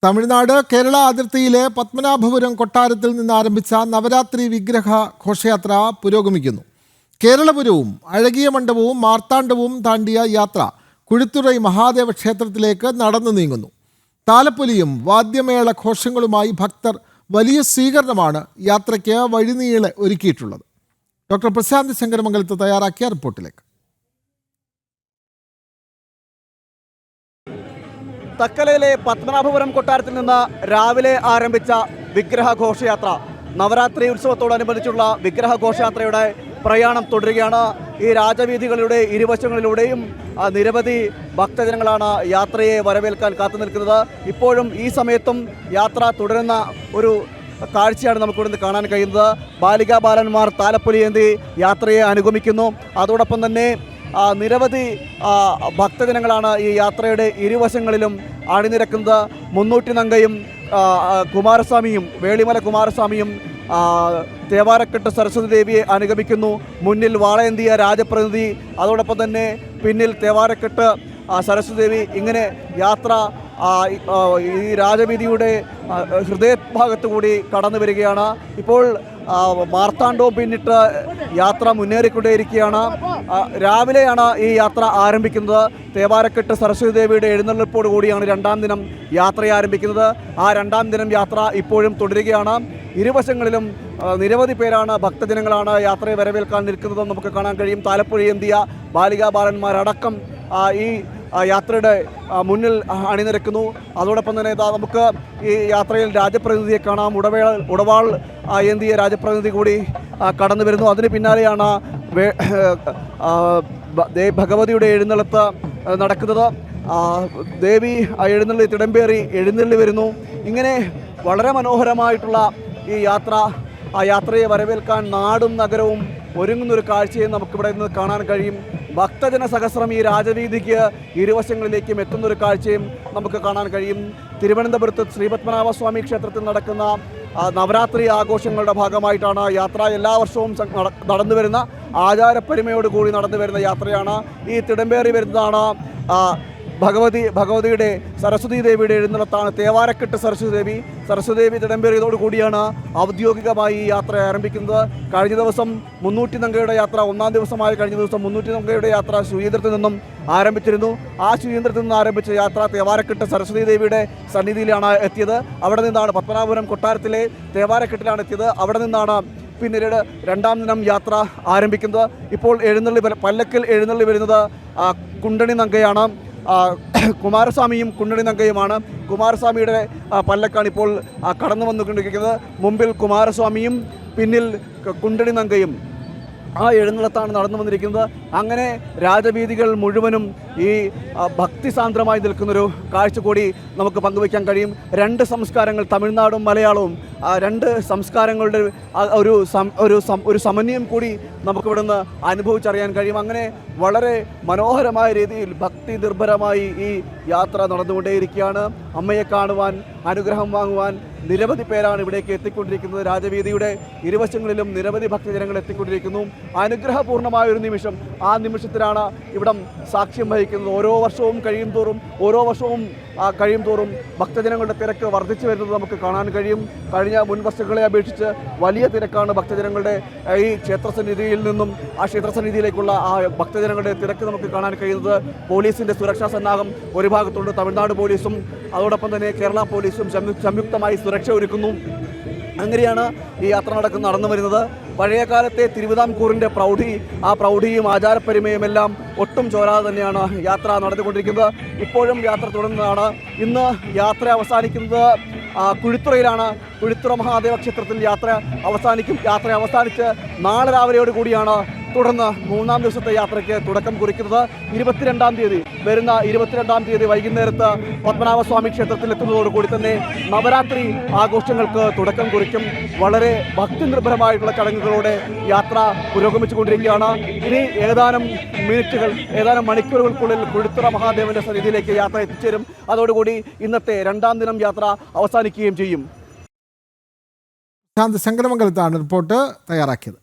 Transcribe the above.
തമിഴ്നാട് കേരള അതിർത്തിയിലെ പത്മനാഭപുരം കൊട്ടാരത്തിൽ നിന്ന് ആരംഭിച്ച നവരാത്രി വിഗ്രഹ ഘോഷയാത്ര പുരോഗമിക്കുന്നു. കേരളപുരവും അഴകിയ മണ്ഡപവും മാർത്താണ്ഡവും താണ്ടിയ യാത്ര കുഴിത്തുറൈ മഹാദേവ ക്ഷേത്രത്തിലേക്ക് നടന്നു നീങ്ങുന്നു. താലപ്പൊലിയും വാദ്യമേള ഘോഷങ്ങളുമായി ഭക്തർ വലിയ സ്വീകരണമാണ് യാത്രയ്ക്ക് വഴിനീളെ ഒരുക്കിയിട്ടുള്ളത്. ഡോക്ടർ പ്രശാന്ത് ശങ്കരമംഗലത്ത് തയ്യാറാക്കിയ റിപ്പോർട്ടിലേക്ക്. തക്കലയിലെ പത്മനാഭപുരം കൊട്ടാരത്തിൽ നിന്ന് രാവിലെ ആരംഭിച്ച വിഗ്രഹ ഘോഷയാത്ര നവരാത്രി ഉത്സവത്തോടനുബന്ധിച്ചുള്ള വിഗ്രഹ ഘോഷയാത്രയുടെ പ്രയാണം തുടരുകയാണ്. ഈ രാജവീഥികളുടെ ഇരുവശങ്ങളിലൂടെയും നിരവധി ഭക്തജനങ്ങളാണ് യാത്രയെ വരവേൽക്കാൻ കാത്തു നിൽക്കുന്നത്. ഇപ്പോഴും ഈ സമയത്തും യാത്ര തുടരുന്ന ഒരു കാഴ്ചയാണ് നമുക്കിവിടുന്ന് കാണാൻ കഴിയുന്നത്. ബാലികാ ബാലന്മാർ താലപ്പൊലിയേന്തി യാത്രയെ അനുഗമിക്കുന്നു. അതോടൊപ്പം തന്നെ നിരവധി ഭക്തജനങ്ങളാണ് ഈ യാത്രയുടെ ഇരുവശങ്ങളിലും അണിനിരക്കുന്നത്. മുന്നൂറ്റി നങ്കയും കുമാരസ്വാമിയും വേളിമല കുമാരസ്വാമിയും തേവാരക്കെട്ട് സരസ്വതി ദേവിയെ അനുഗമിക്കുന്നു. മുന്നിൽ വാളേന്തിയ രാജപ്രതിനിധി, അതോടൊപ്പം തന്നെ പിന്നിൽ തേവാരക്കെട്ട് സരസ്വതി ദേവി. ഇങ്ങനെ യാത്ര ഈ രാജവീതിയുടെ ഹൃദയഭാഗത്തു കൂടി കടന്നു വരികയാണ്. ഇപ്പോൾ മാർത്താണ്ഡവും പിന്നിട്ട് യാത്ര മുന്നേറിക്കൊണ്ടേയിരിക്കുകയാണ്. രാവിലെയാണ് ഈ യാത്ര ആരംഭിക്കുന്നത്. തേവാരക്കെട്ട് സരസ്വതി ദേവിയുടെ എഴുന്നള്ളിപ്പോട് കൂടിയാണ് രണ്ടാം ദിനം യാത്ര ആരംഭിക്കുന്നത്. ആ രണ്ടാം ദിനം യാത്ര ഇപ്പോഴും തുടരുകയാണ്. ഇരുവശങ്ങളിലും നിരവധി പേരാണ്, ഭക്തജനങ്ങളാണ് യാത്രയെ വരവേൽക്കാൻ നിൽക്കുന്നതെന്ന് നമുക്ക് കാണാൻ കഴിയും. താലപ്പൊലിയേന്തിയ ബാലികാ ബാലന്മാരടക്കം ഈ യാത്രയുടെ മുന്നിൽ അണിനിരക്കുന്നു. അതോടൊപ്പം തന്നെ നമുക്ക് ഈ യാത്രയിൽ രാജപ്രതിനിധിയെ കാണാം. ഉടവാൾ ഏന്തിയ രാജപ്രതിനിധി കൂടി കടന്നു വരുന്നു. അതിന് പിന്നാലെയാണ് ഭഗവതിയുടെ എഴുന്നള്ളത്ത് നടക്കുന്നത്. ദേവി എഴുന്നള്ളി തിടമ്പേറി എഴുന്നള്ളി വരുന്നു. ഇങ്ങനെ വളരെ മനോഹരമായിട്ടുള്ള ഈ യാത്ര, ആ യാത്രയെ വരവേൽക്കാൻ നാടും നഗരവും ഒരുങ്ങുന്നൊരു കാഴ്ചയും നമുക്കിവിടെ നിന്ന് കാണാൻ കഴിയും. ഭക്തജന സഹസ്രം ഈ രാജവീതിക്ക് ഇരുവശങ്ങളിലേക്കും എത്തുന്നൊരു കാഴ്ചയും നമുക്ക് കാണാൻ കഴിയും. തിരുവനന്തപുരത്ത് ശ്രീപത്മനാഭസ്വാമി ക്ഷേത്രത്തിൽ നടക്കുന്ന നവരാത്രി ആഘോഷങ്ങളുടെ ഭാഗമായിട്ടാണ് യാത്ര. എല്ലാ വർഷവും നടന്നു വരുന്ന ആചാരപ്പെരുമയോട് കൂടി നടന്നു വരുന്ന യാത്രയാണ്. ഈ തിടമ്പേറി വരുന്നതാണ് ഭഗവതിയുടെ സരസ്വതി ദേവിയുടെ എഴുന്നള്ളത്താണ്. തേവാരക്കെട്ട് സരസ്വതി ദേവി തിടമ്പേറിയതോടു കൂടിയാണ് ഔദ്യോഗികമായി ഈ യാത്ര ആരംഭിക്കുന്നത്. കഴിഞ്ഞ ദിവസം മുന്നൂറ്റി നങ്കയുടെ യാത്ര, ഒന്നാം ദിവസമായ കഴിഞ്ഞ ദിവസം മുന്നൂറ്റി നങ്കയുടെ യാത്ര ശുചീന്ദ്രത്തിൽ നിന്നും ആരംഭിച്ചിരുന്നു. ആ ശുചീന്ദ്രത്തിൽ നിന്ന് ആരംഭിച്ച യാത്ര തേവാരക്കെട്ട് സരസ്വതി ദേവിയുടെ സന്നിധിയിലാണ് എത്തിയത്. അവിടെ നിന്നാണ് പത്മനാഭപുരം കൊട്ടാരത്തിലെ തേവാരക്കെട്ടിലാണ് എത്തിയത്. അവിടെ നിന്നാണ് പിന്നീട് രണ്ടാം ദിനം യാത്ര ആരംഭിക്കുന്നത്. ഇപ്പോൾ പല്ലക്കിൽ എഴുന്നള്ളി വരുന്നത് കുണ്ടണി നങ്കയാണ്. കുമാരസ്വാമിയും കുണ്ടണി നങ്കയുമാണ്. കുമാരസ്വാമിയുടെ പല്ലക്കാണ് ഇപ്പോൾ കടന്നു വന്നുകൊണ്ടിരിക്കുന്നത്. മുമ്പിൽ കുമാരസ്വാമിയും പിന്നിൽ കുണ്ടണി നങ്കയും ആ എഴുന്നള്ളത്താണ് നടന്നു വന്നിരിക്കുന്നത്. അങ്ങനെ രാജവീഥികൾ മുഴുവനും ഈ ഭക്തിസാന്ദ്രമായി നിൽക്കുന്നൊരു കാഴ്ച കൂടി നമുക്ക് പങ്കുവയ്ക്കാൻ കഴിയും. രണ്ട് സംസ്കാരങ്ങൾ, തമിഴ്നാടും മലയാളവും, രണ്ട് സംസ്കാരങ്ങളുടെ ഒരു സമന്വയം കൂടി നമുക്കിവിടെ നിന്ന് അനുഭവിച്ചറിയാൻ കഴിയും. അങ്ങനെ വളരെ മനോഹരമായ രീതിയിൽ ഭക്തി നിർഭരമായി ഈ യാത്ര നടന്നുകൊണ്ടേയിരിക്കുകയാണ്. അമ്മയെ കാണുവാൻ, അനുഗ്രഹം വാങ്ങുവാൻ നിരവധി പേരാണ് ഇവിടേക്ക് എത്തിക്കൊണ്ടിരിക്കുന്നത്. രാജവീതിയുടെ ഇരുവശങ്ങളിലും നിരവധി ഭക്തജനങ്ങൾ എത്തിക്കൊണ്ടിരിക്കുന്നു. അനുഗ്രഹപൂർണ്ണമായൊരു നിമിഷം, ആ നിമിഷത്തിലാണ് ഇവിടം സാക്ഷ്യം വഹിക്കുന്നത്. ഓരോ വർഷവും കഴിയും തോറും ഭക്തജനങ്ങളുടെ തിരക്ക് വർദ്ധിച്ചു വരുന്നത് നമുക്ക് കാണാൻ കഴിയും. കഴിഞ്ഞ മുൻ വർഷങ്ങളെ അപേക്ഷിച്ച് വലിയ തിരക്കാണ് ഭക്തജനങ്ങളുടെ ഈ ക്ഷേത്രസന്നിധിയിൽ നിന്നും ആ ക്ഷേത്രസന്നിധിയിലേക്കുള്ള ആ ഭക്തജനങ്ങളുടെ തിരക്ക് നമുക്ക് കാണാൻ കഴിയുന്നത്. പോലീസിൻ്റെ സുരക്ഷാ സന്നാഹം ഒരു ഭാഗത്തുണ്ട്. തമിഴ്നാട് പോലീസും അതോടൊപ്പം തന്നെ കേരള പോലീസും സംയുക്തമായി സുരക്ഷ ഒരുക്കുന്നു. അങ്ങനെയാണ് ഈ യാത്ര നടന്നു വരുന്നത്. പഴയ കാലത്തെ തിരുവിതാംകൂറിൻ്റെ ആ പ്രൗഢിയും ആചാരപ്പെരുമയും എല്ലാം ഒട്ടും ചോരാതെ തന്നെയാണ് യാത്ര നടന്നുകൊണ്ടിരിക്കുന്നത്. ഇപ്പോഴും യാത്ര തുടരുന്നതാണ്. ഇന്ന് യാത്ര അവസാനിക്കുന്നത് കുഴിത്തുറയിലാണ്. കുഴിത്തുറ മഹാദേവ ക്ഷേത്രത്തിൽ യാത്ര അവസാനിക്കും. യാത്ര അവസാനിച്ച് നാളെ രാവിലെയോട് കൂടിയാണ് തുടർന്ന് മൂന്നാം ദിവസത്തെ യാത്രയ്ക്ക് തുടക്കം കുറിക്കുന്നത്. 22-ാം തീയതി, വരുന്ന 22-ാം തീയതി വൈകുന്നേരത്ത് പത്മനാഭസ്വാമി ക്ഷേത്രത്തിൽ എത്തുന്നതോടുകൂടി തന്നെ നവരാത്രി ആഘോഷങ്ങൾക്ക് തുടക്കം കുറിക്കും. വളരെ ഭക്തി നിർഭരമായിട്ടുള്ള ചടങ്ങുകളോടെ യാത്ര പുരോഗമിച്ചുകൊണ്ടിരിക്കുകയാണ്. ഇനി ഏതാനും മണിക്കൂറുകൾക്കുള്ളിൽ കുഴിത്തുറ മഹാദേവന്റെ സന്നിധിയിലേക്ക് യാത്ര എത്തിച്ചേരും. അതോടുകൂടി ഇന്നത്തെ രണ്ടാം ദിനം യാത്ര അവസാനിക്കുകയും ചെയ്യും. ശങ്കരമംഗലത്താണ് റിപ്പോർട്ട് തയ്യാറാക്കിയത്.